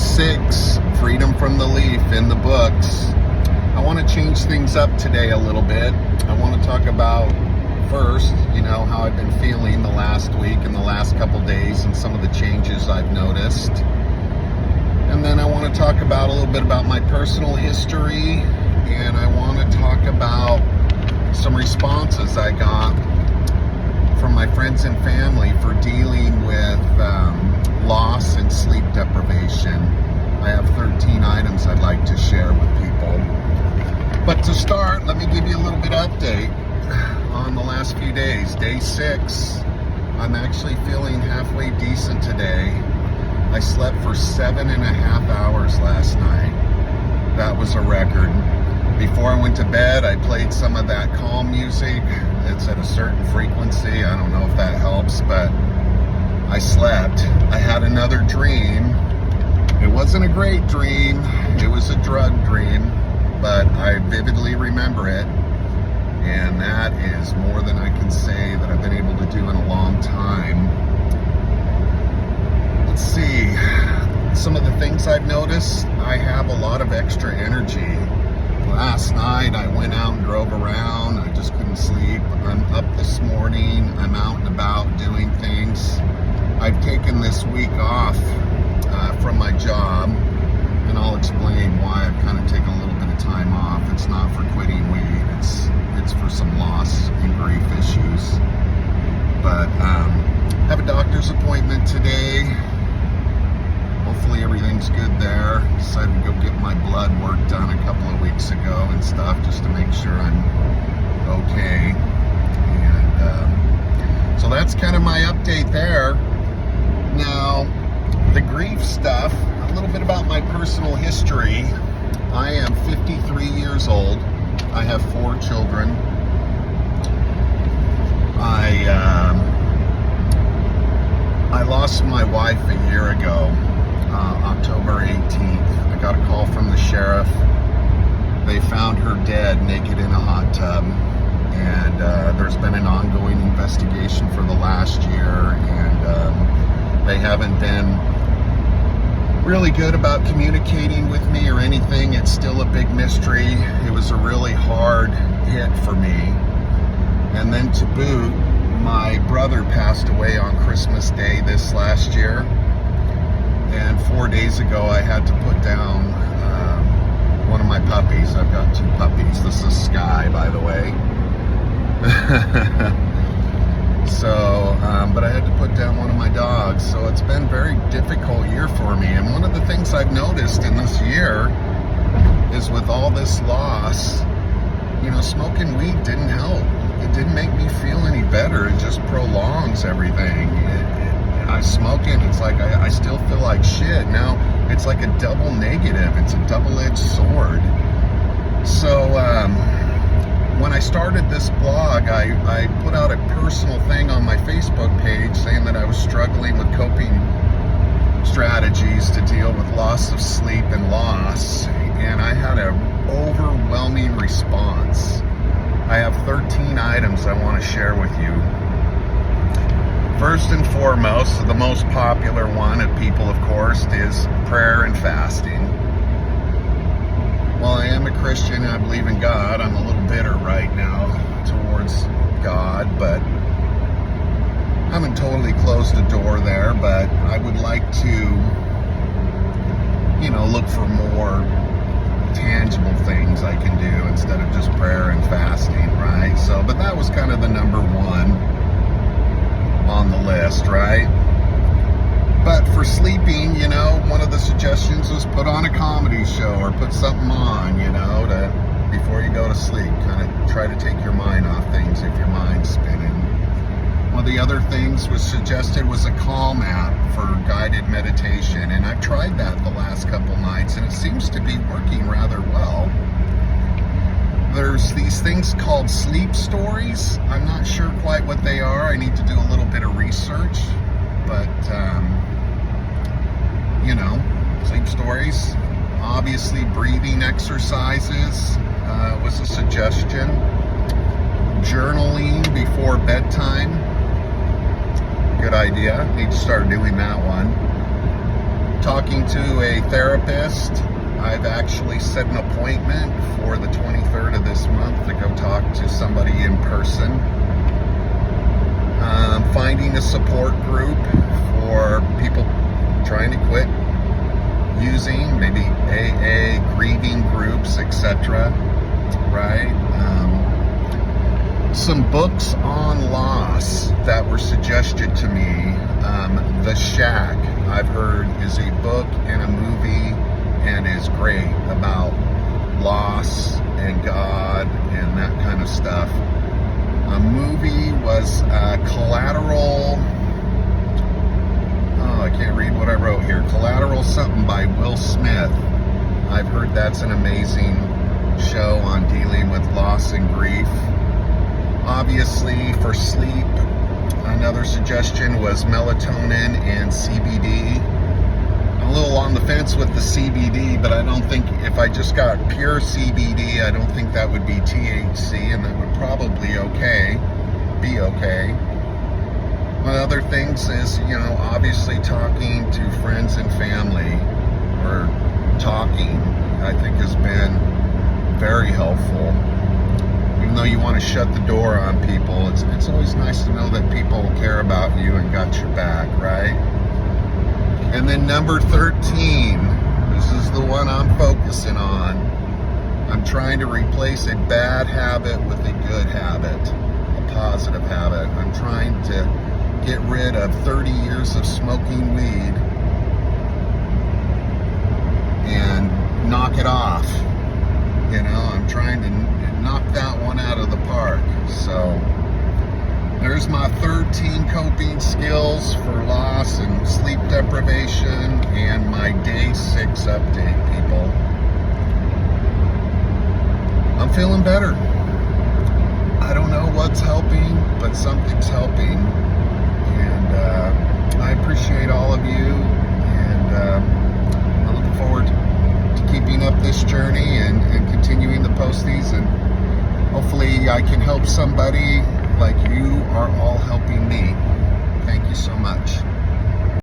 6, Freedom from the Leaf in the books. I want to change things up today a little bit. I want to talk about first, how I've been feeling the last week and the last couple days and some of the changes I've noticed. And then I want to talk about a little bit about my personal history, and I want to talk about some responses I got from my friends and family for dealing with loss and sleep deprivation. I have 13 items I'd like to share with people. But to start, let me give you a little bit of update on the last few days. Day 6, I'm actually feeling halfway decent today. I slept for 7.5 hours last night. That was a record. Before I went to bed, I played some of that calm music. It's at a certain frequency. I don't know if that helps, but I slept. I had another dream. It wasn't a great dream. It was a drug dream, but I vividly remember it. And that is more than I can say that I've been able to do in a long time. Let's see. Some of the things I've noticed, I have a lot of extra energy. Last night I went out and drove around. I just couldn't sleep. I'm up this morning. I'm out and about doing things. I've taken this week off from my job, and I'll explain why I've kind of taken a little bit of time off. It's not for quitting weed. It's for some loss and grief issues. But have a doctor's appointment today. Hopefully everything's good there. Decided to go get my blood work done a couple of weeks ago and stuff, just to make sure I'm okay. And so that's kind of my update there. Now, the grief stuff, a little bit about my personal history. I am 53 years old. I have 4 children. I lost my wife a year ago. October 18th. I got a call from the sheriff. They found her dead, naked in a hot tub. And there's been an ongoing investigation for the last year, and they haven't been really good about communicating with me or anything. It's still a big mystery. It was a really hard hit for me. And then to boot, my brother passed away on Christmas Day this last year. And 4 days ago, I had to put down one of my puppies. I've got 2 puppies. This is Sky, by the way. So, but I had to put down one of my dogs. So it's been a very difficult year for me. And one of the things I've noticed in this year is with all this loss, smoking weed didn't help. It didn't make me feel any better. It just prolongs everything. I smoke it, it's like I still feel like shit. Now it's like a double negative. It's a double-edged sword. So when I started this blog, I put out a personal thing on my Facebook page saying that I was struggling with coping strategies to deal with loss of sleep and loss, and I had an overwhelming response. I have 13 items I want to share with you. First and foremost, the most popular one of people, of course, is prayer and fasting. While I am a Christian and I believe in God, I'm a little bitter right now towards God, but I haven't totally closed the door there, but I would like to, look for more tangible things I can do instead of just prayer and fasting, right? So, but that was kind of the number one on the list, right? But for sleeping, one of the suggestions was put on a comedy show or put something on, before you go to sleep. Kind of try to take your mind off things if your mind's spinning. One of the other things was suggested was a Calm app for guided meditation, and I've tried that the last couple nights, and it seems to be working rather well. There's these things called sleep stories. I'm not sure quite what they are. I need to do a little bit of research, but sleep stories. Obviously, breathing exercises was a suggestion. Journaling before bedtime. Good idea. Need to start doing that one. talking to a therapist. I've actually set an appointment for the 23rd of this month to go talk to somebody in person. Finding a support group for people trying to quit using, maybe AA, grieving groups, etc. Right? Some books on loss that were suggested to me. The Shack, I've heard, is a book and a movie and is great about loss and God and that kind of stuff. A movie was Collateral. Oh, I can't read what I wrote here. Collateral something by Will Smith. I've heard that's an amazing show on dealing with loss and grief. Obviously, for sleep, another suggestion was melatonin and CBD. I'm a little on the fence with the CBD, but I don't think if I just got pure CBD, I don't think that would be THC, and that would probably be okay. One other things is, obviously talking to friends and family, or talking, I think has been very helpful. Even though you want to shut the door on people, it's always nice to know that people care about you and got your back, right? And then number 13, this is the one I'm focusing on. I'm trying to replace a bad habit with a good habit, a positive habit. I'm trying to get rid of 30 years of smoking weed and knock it off. I'm trying to knock that one out of the park. So there's my 13 coping skills for loss and sleep deprivation and my day 6 update, people. I'm feeling better. I don't know what's helping, but something's helping. And I appreciate all of you. And I look forward to keeping up this journey and continuing to post these. And hopefully I can help somebody like you are all helping me. Thank you so much.